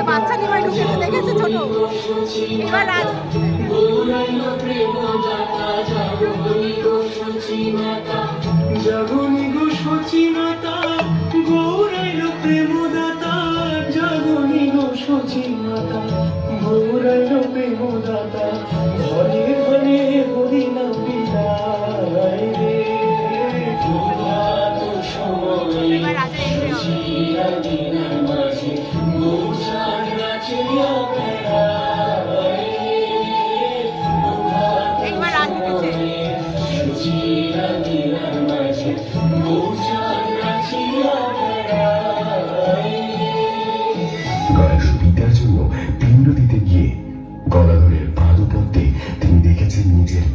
বাচ্চা নিমাই ঢুকেছে, দেখেছে ছোট। এবার রাজ জাগনি গো সচি মাতা, গৌরাইল প্রেমদাতা। জাগনি গো সচি মাতা, গৌরাইল প্রেমদাতা। ঘরে ঘরে বলি না বিদায় রে, প্রভাত সময়ে এবার রাজা এন্ট্রি হবে। চিরাদিনের মাঝে মৌচাক নাচিয়া বেড়ায়। এইবার রাজ উঠেছে। চিরাদিনের মাঝে মৌচাক নাচিয়া বেড়ায়। গণেশ বিদ্যার জন্য পিণ্ড দিতে গিয়ে গদাধরের পাদপদ্মে তিনি দেখেছেন নিজের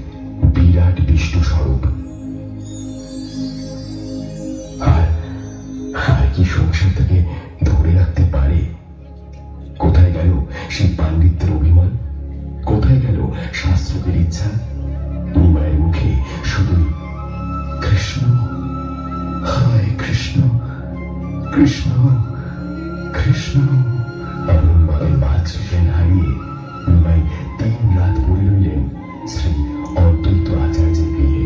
বিরাট বিষ্ণু স্বরূপ। আর কি সংসার তাকে ধরে রাখতে পারে? কোথায় গেল সেই পাণ্ডিত্যের অভিমান? কোথায় গেল শাস্ত্রকের ইচ্ছা? নিমায়ের মুখে শুধুই কৃষ্ণ, হায় কৃষ্ণ, কৃষ্ণ, কৃষ্ণ। অরুণবাদের বাচ্চাদের হারিয়ে নিমাই 3 রাত পড়ে রইলেন শ্রী অদ্বৈত আচার্যের গৃহে।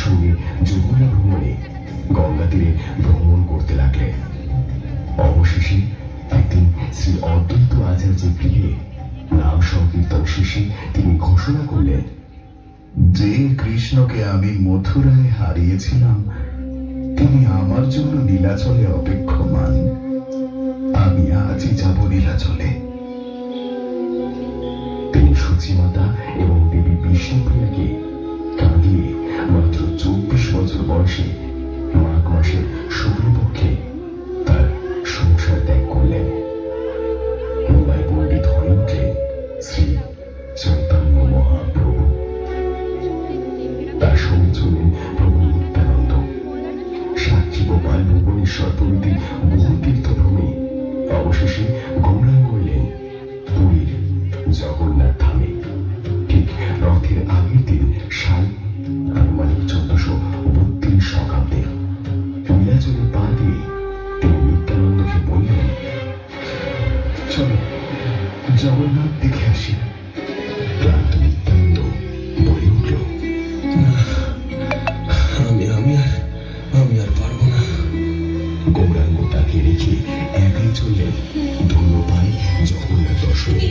সঙ্গে যমুনা ভ্রমণে গঙ্গা তীরে ভ্রমণ করতে লাগলেন। অবশেষে একদিন শ্রী অদ্বৈত আচার্যের গৃহে নাম সংকীর্তন শেষে তিনি ঘোষণা করলেন, যে কৃষ্ণকে আমি মথুরায় হারিয়েছিলাম তিনি আমার জন্য নীলাচলে অপেক্ষমান। আমি আজই যাব নীলাচলে। তিনি সচিমাতা এবং দেবী বিষ্ণুপ্রিয়াকে কাঁদিয়ে মাত্র 24 বছর বয়সে মাঘ মাসের শুক্লপক্ষে তার সংসার ত্যাগ করলেন। নিমাই পণ্ডিত হয়ে উঠলেন শ্রী চৈতন্য মহাপ্রভু। তার সঙ্গে ছিলেন প্রভু নিত্যানন্দ, সাক্ষী গোপাল, ভুবনেশ্বর প্রভৃতি বহু তীর্থভূমি। অবশেষে গৌরাঙ্গ হইলেন পুরীর জগন্নাথ ধামে। ঠিক রথের আগের দিন সাল আনুমানিক 1432 শকাব্দে নীলাচলে পা দিয়ে তিনি নিত্যানন্দকে বললেন, চলো জগন্নাথ দেখে আসি। ক্লান্ত নিত্যানন্দ বলে উঠল, আমি আর পারবো না। গৌরাঙ্গ তাকে রেখে একাই চললেন ধন্য পায় জগন্নাথ দর্শনে।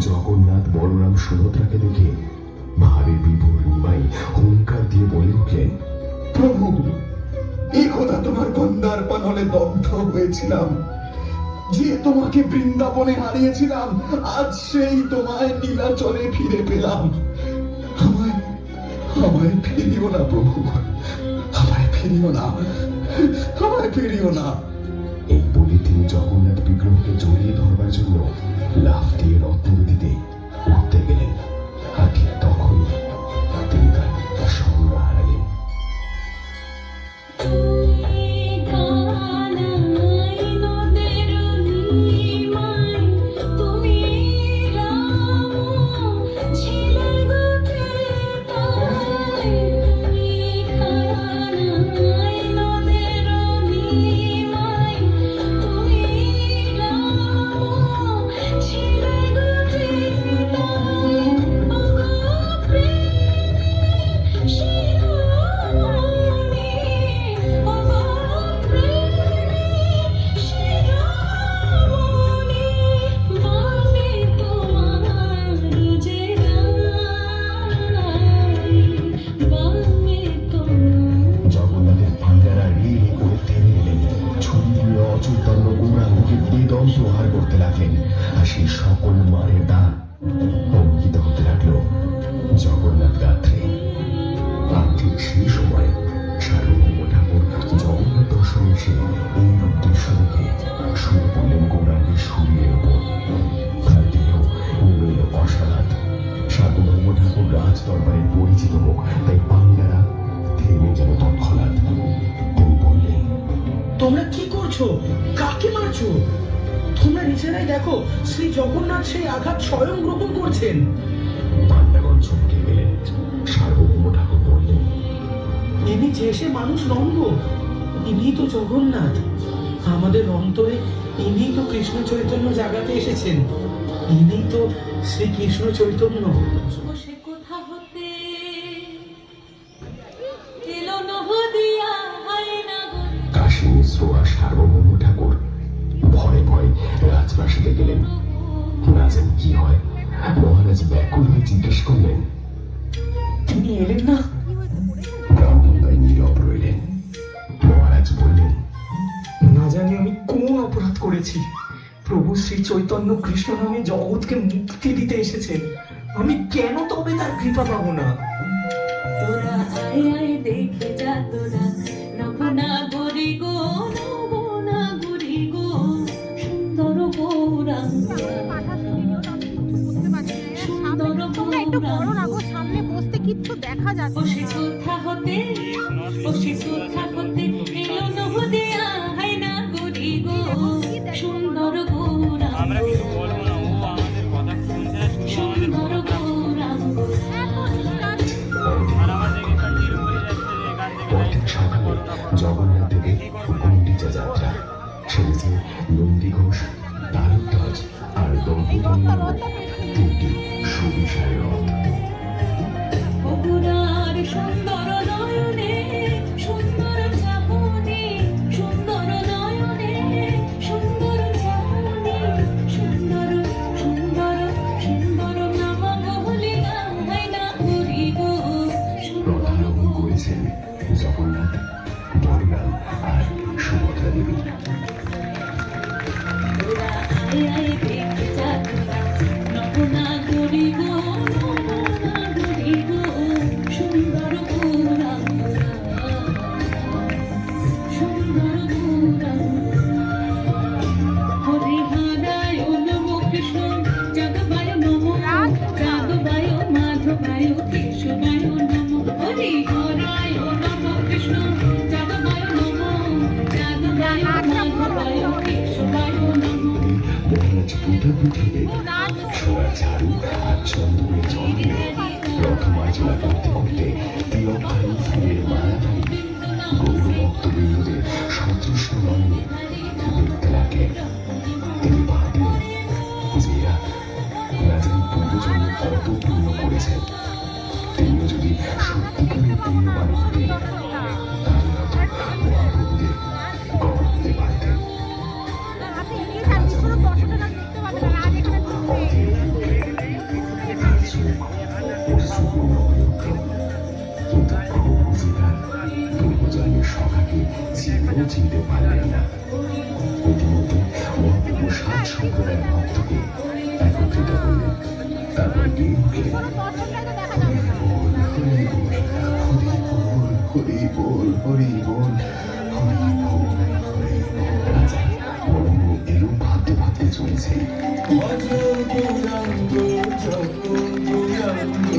জগন্নাথ বলরাম সুভদ্রাকে দেখে ভাবে বিভোর নিমাই হুঙ্কার দিয়ে বলে উঠলেন, প্রভু, এই কথা তোমার গন্ধার পানলে দগ্ধ হয়েছিলাম। যে তোমাকে বৃন্দাবনে হারিয়েছিলাম, আজ সেই তোমায় নীলাচলে ফিরে পেলাম। আমায় ফিরিও না প্রভু, আমায় ফিরিও না, আমায় ফিরিও না। এই বলে তিনি জগন্নাথ বিগ্রহকে জড়িয়ে ধরবার জন্য লাফ দিয়ে রত্নবেদীতে উঠতে গেলেন। আর ঠিক তখনই তিনি তার স্মরণ হারালেন। করতে লাগলেন, আর সেই সকল মারের দান অঙ্কিত হতে লাগলো জগন্নাথ গাত্রে। আর ঠিক সেই সময় সার্বভৌম ঠাকুর জগন্নাথ দর্শনে এসে এই রূপ দৃশ্য দেখে শুয়ে পড়লেন গৌরাঙ্গের শরীরের ওপর। তার দেহ নেমে এলো অসাধাত। সার্বভৌম ঠাকুর রাজ দরবারের পরিচিত মুখ, তাই পান্ডারা থেমে গেল তৎক্ষণাৎ। তিনি বললেন, তোমরা কি করছো? কাকে মারছো? তোমরা নিজেরাই দেখো, শ্রী জগন্নাথ সেই আঘাত স্বয়ং গ্রহণ করছেন। পান্ডাগণ চমকে গেলেন। সার্বভৌম ঠাকুর বললেন, ইনি যে সে মানুষ নন্দ, ইনি তো জগন্নাথ। আমাদের অন্তরে ইনি তো কৃষ্ণ চৈতন্য জাগাতে এসেছেন। ইনি তো শ্রীকৃষ্ণ চৈতন্য। বসে কোথা হতে এলো নহদিয়া হায়না গো। কাশী মিশ্র আর সার্বভৌম ঠাকুর ভয়ে ভয়ে রাজপ্রাসাদে গেলেন। না জানি কি হয়। মহারাজ ব্যাকুল হয়ে জিজ্ঞেস করলেন, তিনি এলেন না? ব্রাহ্মণদ্বয় নীরব রইলেন। মহারাজ বললেন, না জানি আমি কোন অপরাধ করেছি। প্রভু শ্রী চৈতন্য কৃষ্ণ নামে জগৎকে মুক্তি দিতে এসেছেন। আমি কেন তবে তার কৃপা পাবো না? তোরা আয় আয় দেখে যা তোরা নবনাগরী গো, নবনাগরী গো, সুন্দর গৌরাঙ্গ। তোমরা একটু বড় রাখো, সামনে বসতে কিচ্ছু দেখা যাচ্ছে বসে না। কোথা হতে বসে কোথা হতে এলো নহদিয়া হায়না গরি গো, সুন্দর গৌরাঙ্গ। সুন্দর গৌরাঙ্গ। পরদিন সকালে জগন্নাথ দেবের গুন্ডিচা যাত্রা। সেরেছে নন্দী ঘোষ, তালধ্বজ আর দম্পতি তিনটি সুবিশাল রথ। বগুড়ার সুন্দর নয়নে সুন্দর চাহনি, সুন্দর নয়নে সুন্দর চাহনি, সুন্দর সুন্দর সুন্দর নাম বলিয়া হায়না গরি গো, সুন্দর রথারোহণ করেছেন জগন্নাথ, বলরাম আর সুভদ্রা দেবী। তোরা আয় আয় দেখে যা তোরা নবনাগরী গো, নবনাগরী গো, সুন্দর গৌরাঙ্গ। সুন্দর গৌরাঙ্গ। হরিহরায় নমো কৃষ্ণ, যাদবায় নমো, যাদবায় মাধবায় কেশবায় নমো। হরিহরায় নমো কৃষ্ণ, যাদবায় নমো, যাদবায় মাধবায় কেশবায় নমো। মহারাজ প্রতাপী থেকে সোনা ঝাড়ু আর চন্দনের জল দিয়ে রথমার্জনা করতে করতে তিলকধারী ফুলের মালাধারী গৌরভক্তবৃন্দদের সদৃশ্য নয়নে দেখতে লাগলেন। তিনি ভাবলেন যে এরা না জানি পূর্বজন্মে কত পুণ্য করেছেন। তিনিও যদি সত্যিকারের পুণ্যবান হতেন, তাহলে হয়তো মহাপ্রভুদের গড় হতে পারতেন। আপনি এগিয়ে যান, কোনো দর্শকরা দেখতে পাবে না। আজ এখানে ঢুকবে। কিন্তু প্রভু যে তার পূর্বজন্মের সখাকে চিনেও চিনতে পারলেন না। ইতিমধ্যে মহাপ্রভু 7 সম্প্রদায়ের ভক্তকে একত্রিত করলেন। তারপর গিয়ে উঠলেন, কোনো দর্শকরাই তো দেখা যাবে না। হরি বল, হরি বল, হরি বল, হরি বল। রাজা মনে মনে এরূপ ভাবতে ভাবতে চলেছে। ভজ গৌরাঙ্গ জপ গৌরাঙ্গ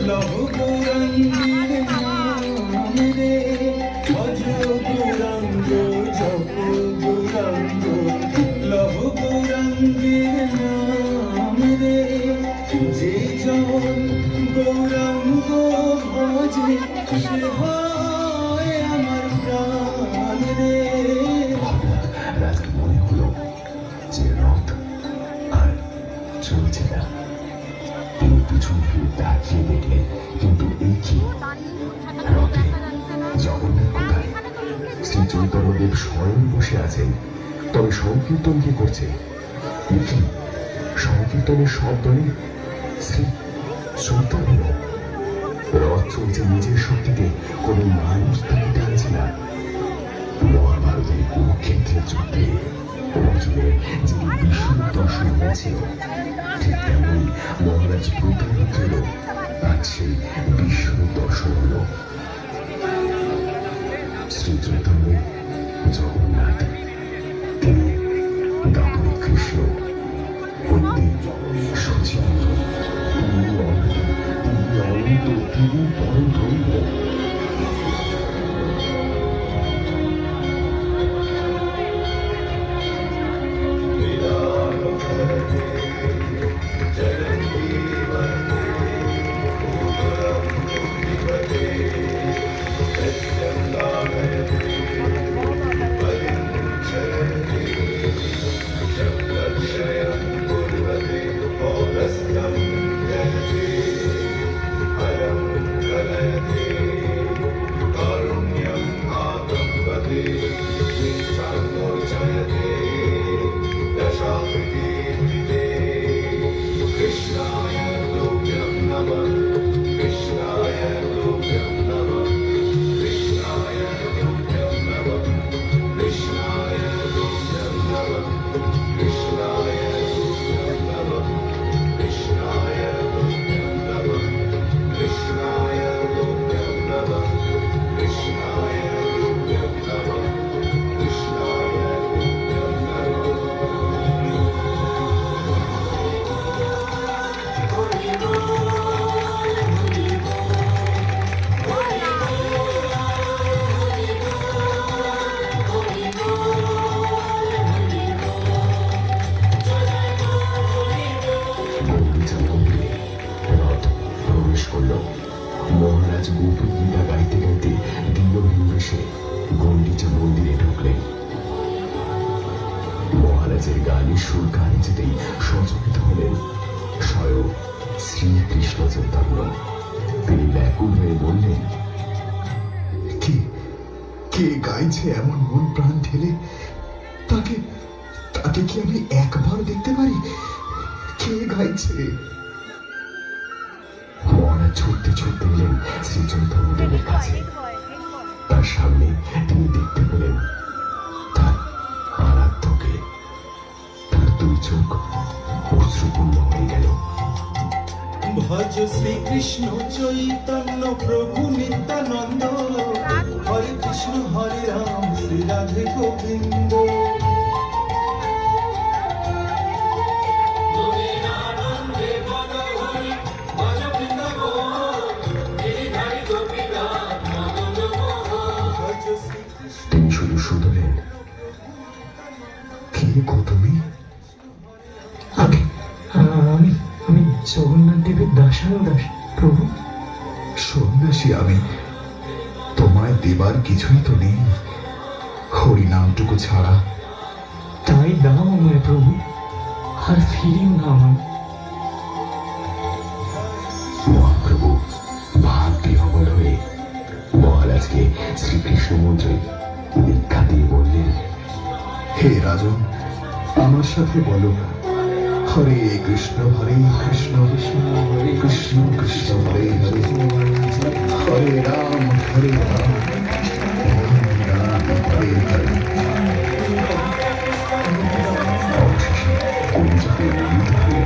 লভ গৌরাঙ্গের নাম রে। ভজ গৌরাঙ্গ জপ গৌরাঙ্গ লভ গৌরাঙ্গের নাম রে। যে জন গৌরাঙ্গ ভজে সে হয় আমার প্রাণ রে। হঠাৎ রাজার মনে হলো যে রথ আর চলছে না। তিনি পিছন ফিরে তাকিয়ে দেখলেন, কিন্তু এই কি? রথে জগন্নাথ কোথায়? শ্রী চৈতন্যদেব স্বয়ং বসে আছেন, তবে সংকীর্তন কে করছে? এ কি? সংকীর্তনের শব্দে শ্রী চৈতন্য। রথ চলছে নিজের শক্তিতে, কোনো মানুষ তাকে টানছে না। মহাভারতের কুরুক্ষেত্রের যুদ্ধে বছরে যে বিষ্ণু দর্শন হয়েছিল, ঠিক তেমনই মহারাজ প্রতারকেরও আজ সেই বিষ্ণু দর্শন হলো। শ্রী চৈতন্য, জগন্নাথ, তিনি দাপরে কৃষ্ণ, বন্দে সচিবন্ধু, তিনি অনাদি, তিনি অনন্ত, তিনি পরম ব্রহ্ম। মহারাজ গোপী গীতা গাইতে গাইতে দীনহীন বেশে গণ্ডিচা মন্দিরে ঢুকলেন। মহারাজের গানের সুর কানে যেতেই সচকিত হলেন স্বয়ং শ্রীকৃষ্ণ চৈতন্য। তিনি ব্যাকুল হয়ে বললেন, কে কে গাইছে এমন মন প্রাণ ঢেলে? তাকে তাকে কি আমি একবার দেখতে পারি? কে গাইছে? মহারাজ ছুটতে ছুটতে এলেন শ্রী চৈতন্যদেবের কাছে। তার সামনে তিনি দেখতে পেলেন তার আরাধ্যকে। তার দুই চোখ অশ্রুপূর্ণ হয়ে গেল। ভজ শ্রীকৃষ্ণ চৈতন্য প্রভু নিত্যানন্দ, হরে কৃষ্ণ হরে রাম শ্রী রাধে গোবিন্দ। তিনি শুধু শুধলেন, কে গো তুমি? আমি আমি আমি জগন্নাথ দেবের দাসানুদাস প্রভু। সন্ন্যাসী আমি, তোমায় দেবার কিছুই তো নেই, হরি নামটুকু ছাড়া। তাই দাও আমায় প্রভু, আর ফিরিও না আমায়। মহাপ্রভু ভাগ্যে অমর হয়ে মহারাজকে শ্রীকৃষ্ণ মন্ত্রে দীক্ষা দিয়ে বললেন, হে রাজন, আমার সাথে বলো, হরে কৃষ্ণ কৃষ্ণ হরে কৃষ্ণ কৃষ্ণ হরে হরে, হরে রাম রাম রাম হরে হরে। অবশেষে কলিযুগে মিলিত হয়ে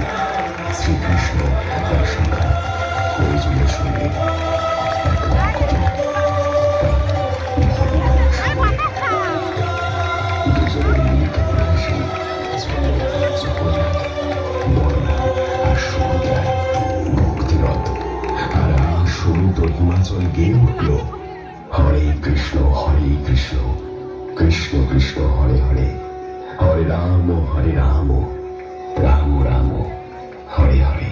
শ্রীকৃষ্ণ তার সঙ্গে অর্জুনের সঙ্গে দুজনের মিলিত প্রয়াসে জগন্নাথ, বলরাম আর সুভদ্রায় ভক্তিরত আর সমুদ্র হিমাচল গেয়ে উঠল, হরে কৃষ্ণ কৃষ্ণ কৃষ্ণ হরে হরে, হরে রাম রাম রাম হরে হরে।